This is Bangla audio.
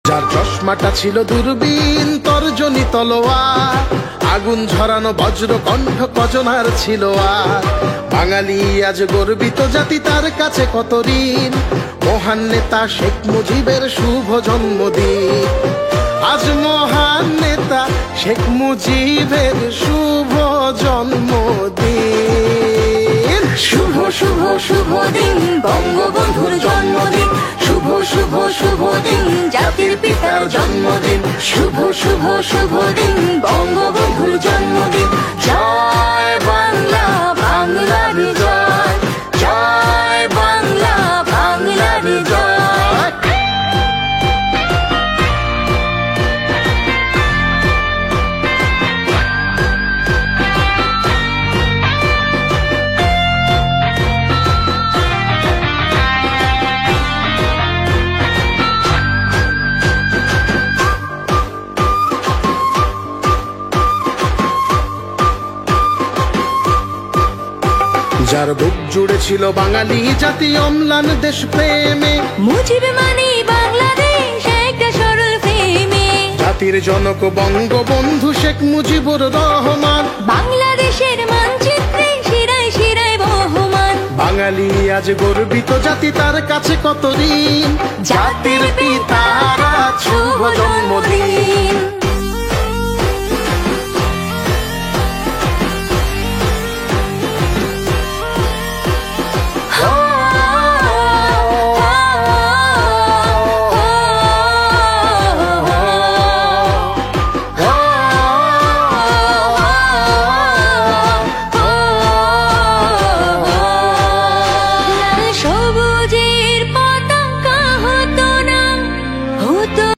যার চশমাটা ছিল দূরবীন তর্জনী তলোয়ার, আগুন ঝরানো বজ্র কণ্ঠ কজনার ছিল আর। বাঙালি আজ গর্বিত জাতি, তার কাছে কত ঋণ, মহান নেতা শেখ মুজিবের শুভ জন্মদিন। আজ মহান নেতা শেখ মুজিবের শুভ জন্মদিন। শুভ শুভ শুভ দিন বঙ্গবন্ধুর জন্মদিন, শুভ শুভ শুভ দিন জাতির পিতার জন্মদিন, শুভ শুভ শুভ দিন বঙ্গবন্ধুর জন্মদিন। জয় বাংলা, বাংলার জয়, জয় বাংলা, বাংলার জয়। যার বুক জুড়ে ছিল বাঙালি জাতি অম্লান দেশ প্রেমে, মুজিব মানে বাংলাদেশ একটা সরল প্রেমে। জাতির জনক বঙ্গবন্ধু শেখ মুজিবুর রহমান, বাংলাদেশের মানচিত্রে শিরায় শিরায় বহমান। বাঙালি আজ গর্বিত জাতি, তার কাছে কত ঋণ, জাতির পিতার শুভ জন্মদিন।